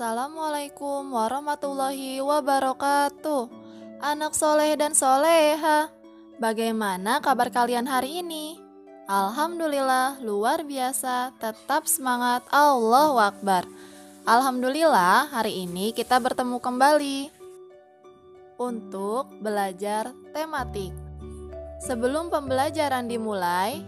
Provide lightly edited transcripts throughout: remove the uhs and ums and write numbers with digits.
Assalamualaikum warahmatullahi wabarakatuh. Anak soleh dan soleha, bagaimana kabar kalian hari ini? Alhamdulillah, luar biasa, tetap semangat, Allahu Akbar. Alhamdulillah, hari ini kita bertemu kembali untuk belajar tematik. Sebelum pembelajaran dimulai,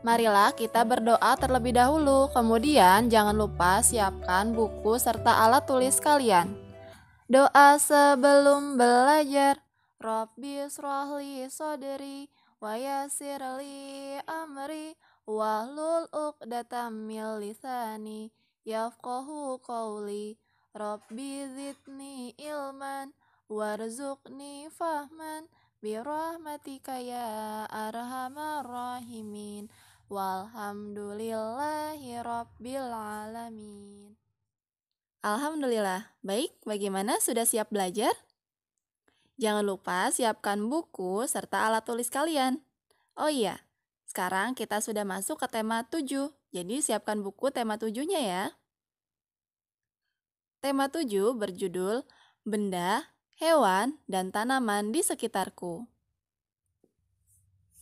marilah kita berdoa terlebih dahulu, kemudian jangan lupa siapkan buku serta alat tulis kalian. Doa sebelum belajar. Rabbi shrahli sodri wa yassirli amri wahlul uqdatam min lisani yafqahu qawli. Rabbi zidni ilman warzuqni fahman birahmatika ya arhamar rahimin. Walhamdulillahi rabbil alamin. Alhamdulillah. Baik, bagaimana? Sudah siap belajar? Jangan lupa siapkan buku serta alat tulis kalian. Oh iya, sekarang kita sudah masuk ke tema 7. Jadi siapkan buku tema 7-nya ya. Tema 7 berjudul Benda, Hewan, dan Tanaman di Sekitarku.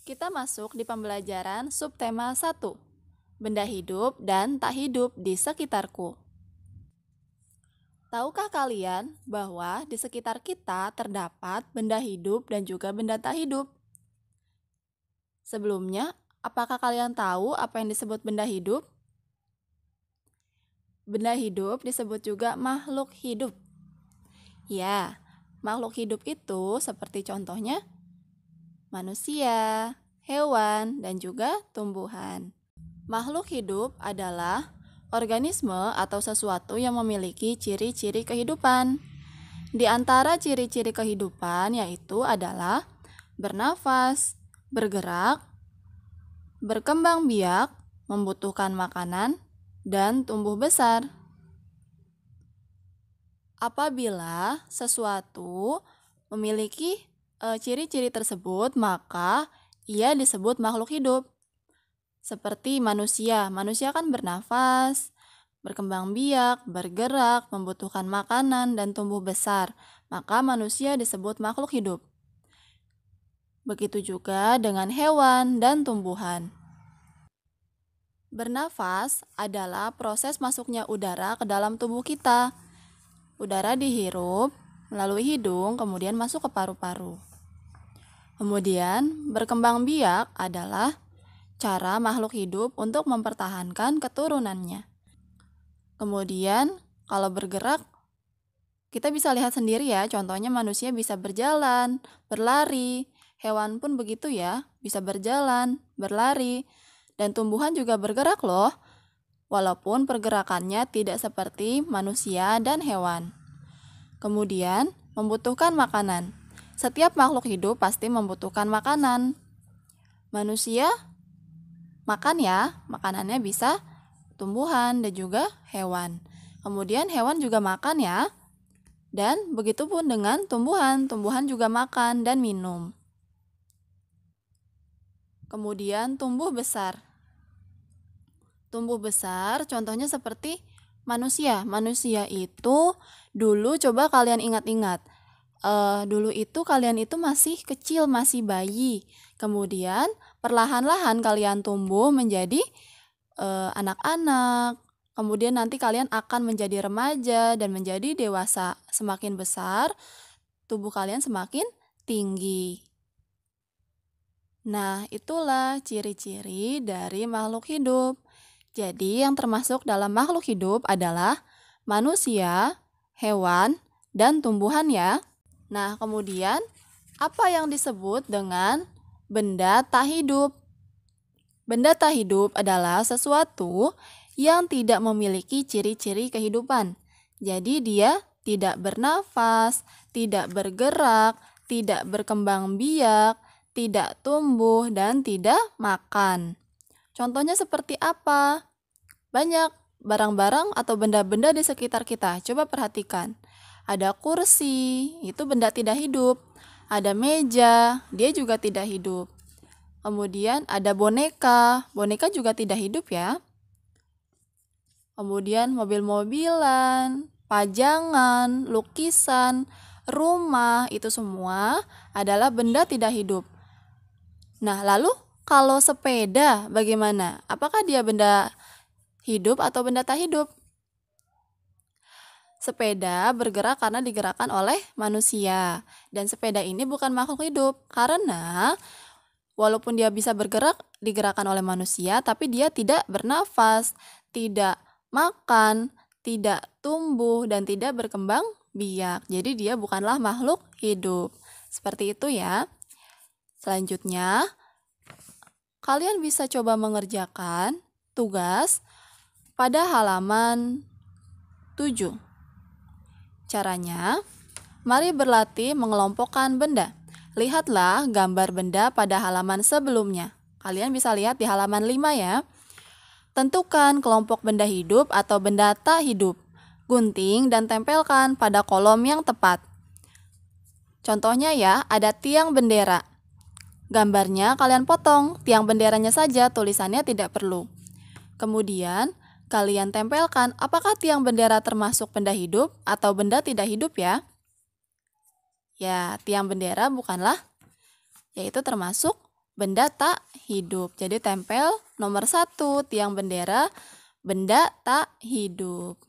Kita masuk di pembelajaran subtema 1, benda hidup dan tak hidup di sekitarku. Tahukah kalian bahwa di sekitar kita terdapat benda hidup dan juga benda tak hidup? Sebelumnya, apakah kalian tahu apa yang disebut benda hidup? Benda hidup disebut juga makhluk hidup. Ya, makhluk hidup itu seperti contohnya manusia, hewan, dan juga tumbuhan. Makhluk hidup adalah organisme atau sesuatu yang memiliki ciri-ciri kehidupan. Di antara ciri-ciri kehidupan yaitu adalah bernafas, bergerak, berkembang biak, membutuhkan makanan, dan tumbuh besar. Apabila sesuatu memiliki ciri-ciri tersebut, maka ia disebut makhluk hidup. Seperti manusia. Manusia kan bernafas, berkembang biak, bergerak, membutuhkan makanan, dan tumbuh besar. Maka manusia disebut makhluk hidup. Begitu juga dengan hewan dan tumbuhan. Bernafas adalah proses masuknya udara ke dalam tubuh kita. Udara dihirup melalui hidung, kemudian masuk ke paru-paru. Kemudian, berkembang biak adalah cara makhluk hidup untuk mempertahankan keturunannya. Kemudian, kalau bergerak, kita bisa lihat sendiri ya, contohnya manusia bisa berjalan, berlari, hewan pun begitu ya, bisa berjalan, berlari, dan tumbuhan juga bergerak loh, walaupun pergerakannya tidak seperti manusia dan hewan. Kemudian, membutuhkan makanan. Setiap makhluk hidup pasti membutuhkan makanan. Manusia makan ya, makanannya bisa tumbuhan dan juga hewan. Kemudian hewan juga makan ya. Dan begitu pun dengan tumbuhan, tumbuhan juga makan dan minum. Kemudian tumbuh besar. Tumbuh besar contohnya seperti manusia. Manusia itu dulu coba kalian ingat-ingat. Dulu itu kalian itu masih kecil, masih bayi. Kemudian perlahan-lahan kalian tumbuh menjadi anak-anak. Kemudian nanti kalian akan menjadi remaja dan menjadi dewasa. Semakin besar, tubuh kalian semakin tinggi. Nah, itulah ciri-ciri dari makhluk hidup. Jadi yang termasuk dalam makhluk hidup adalah manusia, hewan, dan tumbuhan ya. Nah, kemudian apa yang disebut dengan benda tak hidup? Benda tak hidup adalah sesuatu yang tidak memiliki ciri-ciri kehidupan. Jadi dia tidak bernafas, tidak bergerak, tidak berkembang biak, tidak tumbuh, dan tidak makan. Contohnya seperti apa? Banyak barang-barang atau benda-benda di sekitar kita. Coba perhatikan. Ada kursi, itu benda tidak hidup. Ada meja, dia juga tidak hidup. Kemudian ada boneka, boneka juga tidak hidup ya. kemudian mobil-mobilan, pajangan, lukisan, rumah, itu semua adalah benda tidak hidup. Nah, lalu kalau sepeda bagaimana? Apakah dia benda hidup atau benda tak hidup? Sepeda bergerak karena digerakkan oleh manusia. Dan sepeda ini bukan makhluk hidup karena walaupun dia bisa bergerak, digerakkan oleh manusia, tapi dia tidak bernafas, tidak makan, tidak tumbuh, dan tidak berkembang biak. Jadi dia bukanlah makhluk hidup. Seperti itu ya. Selanjutnya, kalian bisa coba mengerjakan tugas pada halaman 7. Caranya, mari berlatih mengelompokkan benda. Lihatlah gambar benda pada halaman sebelumnya. Kalian bisa lihat di halaman 5 ya. Tentukan kelompok benda hidup atau benda tak hidup. Gunting dan tempelkan pada kolom yang tepat. Contohnya ya, ada tiang bendera. Gambarnya kalian potong, tiang benderanya saja, tulisannya tidak perlu. Kemudian, kalian tempelkan apakah tiang bendera termasuk benda hidup atau benda tidak hidup ya. Ya, tiang bendera bukanlah, yaitu termasuk benda tak hidup. Jadi tempel nomor 1, tiang bendera, benda tak hidup.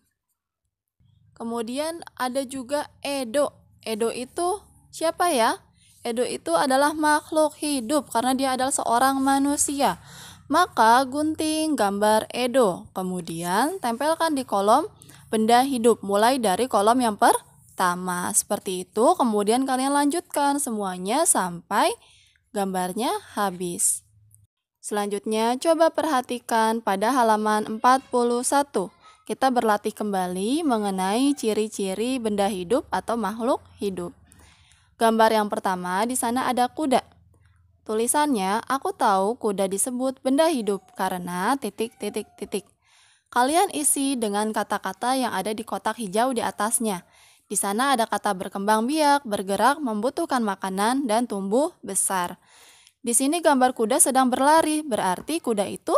Kemudian ada juga Edo. Edo itu siapa ya? Edo itu adalah makhluk hidup karena dia adalah seorang manusia. Maka gunting gambar Edo, kemudian tempelkan di kolom benda hidup mulai dari kolom yang pertama. Seperti itu, kemudian kalian lanjutkan semuanya sampai gambarnya habis. Selanjutnya, coba perhatikan pada halaman 41. Kita berlatih kembali mengenai ciri-ciri benda hidup atau makhluk hidup. Gambar yang pertama, di sana ada kuda. Tulisannya, aku tahu kuda disebut benda hidup karena ... Kalian isi dengan kata-kata yang ada di kotak hijau di atasnya. Di sana ada kata berkembang biak, bergerak, membutuhkan makanan, dan tumbuh besar. Di sini gambar kuda sedang berlari, berarti kuda itu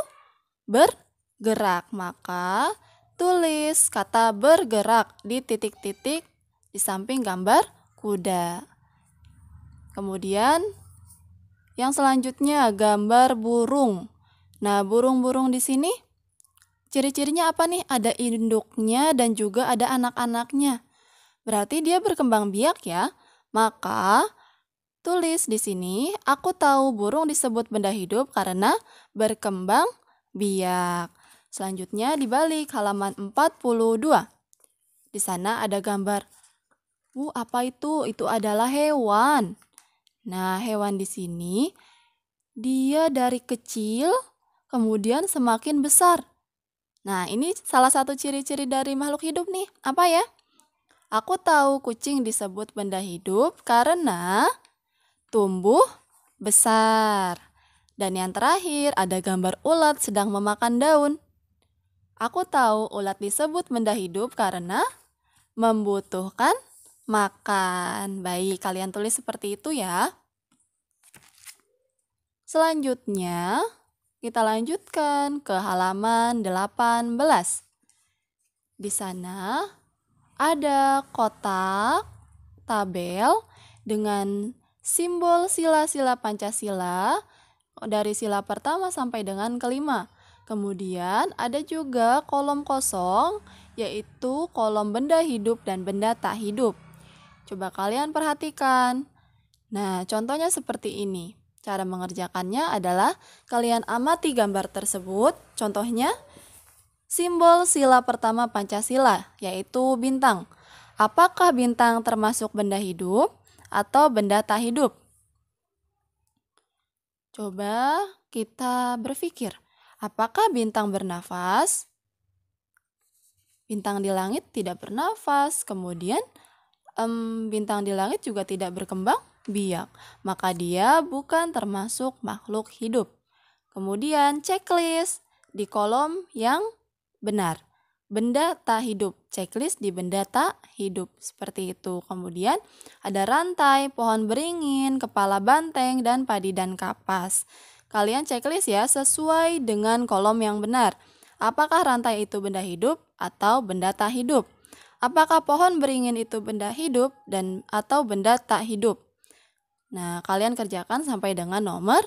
bergerak. Maka tulis kata bergerak di titik-titik di samping gambar kuda. Kemudian yang selanjutnya gambar burung. Nah, burung-burung di sini ciri-cirinya apa nih? Ada induknya dan juga ada anak-anaknya. Berarti dia berkembang biak ya. Maka tulis di sini, aku tahu burung disebut benda hidup karena berkembang biak. Selanjutnya dibalik halaman 42. Di sana ada gambar. Apa itu? Itu adalah hewan. Nah, hewan di sini dia dari kecil kemudian semakin besar. Nah, ini salah satu ciri-ciri dari makhluk hidup nih. Apa ya? Aku tahu kucing disebut benda hidup karena tumbuh besar. Dan yang terakhir ada gambar ulat sedang memakan daun. Aku tahu ulat disebut benda hidup karena membutuhkan makan. Baik, kalian tulis seperti itu ya. Selanjutnya, kita lanjutkan ke halaman 18. Di sana ada kotak tabel dengan simbol sila-sila Pancasila dari sila pertama sampai dengan kelima. Kemudian ada juga kolom kosong, yaitu kolom benda hidup dan benda tak hidup. Coba kalian perhatikan. Nah, contohnya seperti ini. Cara mengerjakannya adalah kalian amati gambar tersebut. Contohnya, simbol sila pertama Pancasila, yaitu bintang. Apakah bintang termasuk benda hidup atau benda tak hidup? Coba kita berpikir, apakah bintang bernafas? Bintang di langit tidak bernafas, kemudian bintang di langit juga tidak berkembang biak, maka dia bukan termasuk makhluk hidup. Kemudian checklist di kolom yang benar. Benda tak hidup, checklist di benda tak hidup, seperti itu. Kemudian ada rantai, pohon beringin, kepala banteng, dan padi dan kapas. Kalian checklist ya sesuai dengan kolom yang benar. Apakah rantai itu benda hidup atau benda tak hidup? Apakah pohon beringin itu benda hidup dan atau benda tak hidup? Nah, kalian kerjakan sampai dengan nomor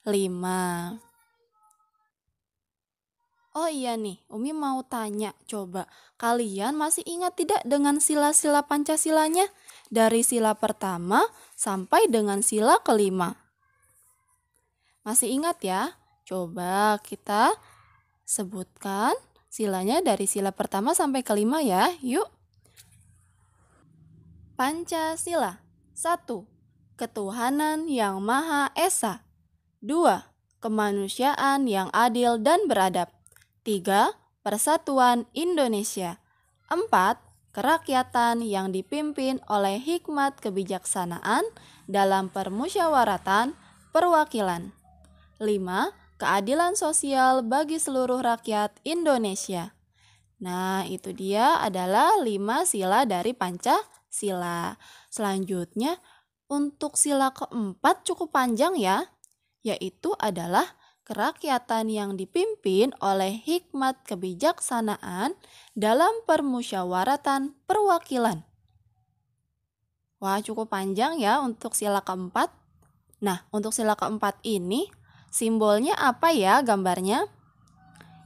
5. Oh iya nih, Umi mau tanya, coba kalian masih ingat tidak dengan sila-sila Pancasilanya? Dari sila pertama sampai dengan sila kelima. Masih ingat ya? Coba kita sebutkan silanya dari sila pertama sampai kelima ya, yuk. Pancasila. 1. Ketuhanan yang Maha Esa. 2. Kemanusiaan yang adil dan beradab. 3. Persatuan Indonesia. 4. Kerakyatan yang dipimpin oleh hikmat kebijaksanaan dalam permusyawaratan perwakilan. 5. Keadilan sosial bagi seluruh rakyat Indonesia. Nah, itu dia adalah 5 sila dari Pancasila. Selanjutnya, untuk sila keempat cukup panjang ya, yaitu adalah kerakyatan yang dipimpin oleh hikmat kebijaksanaan dalam permusyawaratan perwakilan. Wah, cukup panjang ya untuk sila keempat. Nah, untuk sila keempat ini, simbolnya apa ya gambarnya?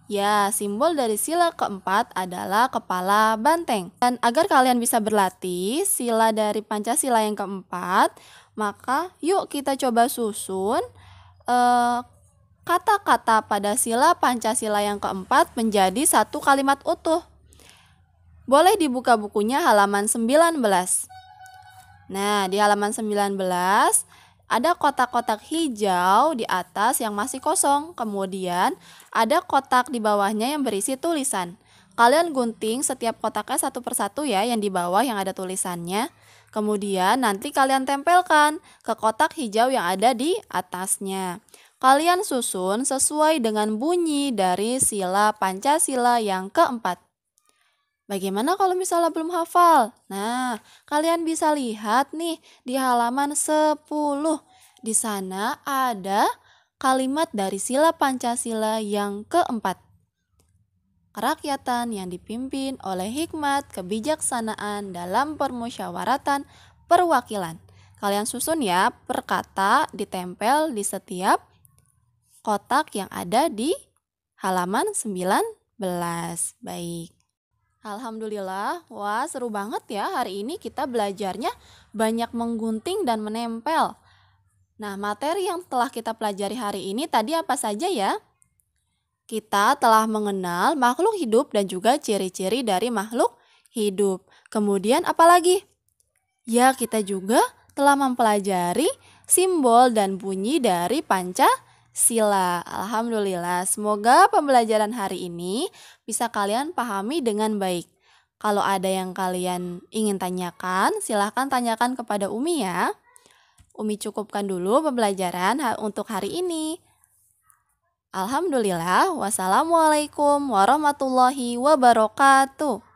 Ya, simbol dari sila keempat adalah kepala banteng. Dan agar kalian bisa berlatih sila dari Pancasila yang keempat, maka yuk kita coba susun kata-kata pada sila Pancasila yang keempat menjadi satu kalimat utuh. Boleh dibuka bukunya halaman 19. Nah, di halaman 19 ada kotak-kotak hijau di atas yang masih kosong. Kemudian ada kotak di bawahnya yang berisi tulisan. Kalian gunting setiap kotaknya satu persatu ya, yang di bawah yang ada tulisannya. Kemudian nanti kalian tempelkan ke kotak hijau yang ada di atasnya. Kalian susun sesuai dengan bunyi dari sila Pancasila yang keempat. Bagaimana kalau misalnya belum hafal? Nah, kalian bisa lihat nih di halaman 10. Di sana ada kalimat dari sila Pancasila yang keempat. Kerakyatan yang dipimpin oleh hikmat kebijaksanaan dalam permusyawaratan perwakilan. Kalian susun ya per kata, ditempel di setiap kotak yang ada di halaman 19. Baik. Alhamdulillah, wah seru banget ya hari ini kita belajarnya banyak menggunting dan menempel. Nah, materi yang telah kita pelajari hari ini tadi apa saja ya? Kita telah mengenal makhluk hidup dan juga ciri-ciri dari makhluk hidup. Kemudian apa lagi? Ya, kita juga telah mempelajari simbol dan bunyi dari Pancasila. Alhamdulillah, semoga pembelajaran hari ini bisa kalian pahami dengan baik. Kalau ada yang kalian ingin tanyakan, silahkan tanyakan kepada Umi ya. Umi cukupkan dulu pembelajaran untuk hari ini. Alhamdulillah, wassalamualaikum warahmatullahi wabarakatuh.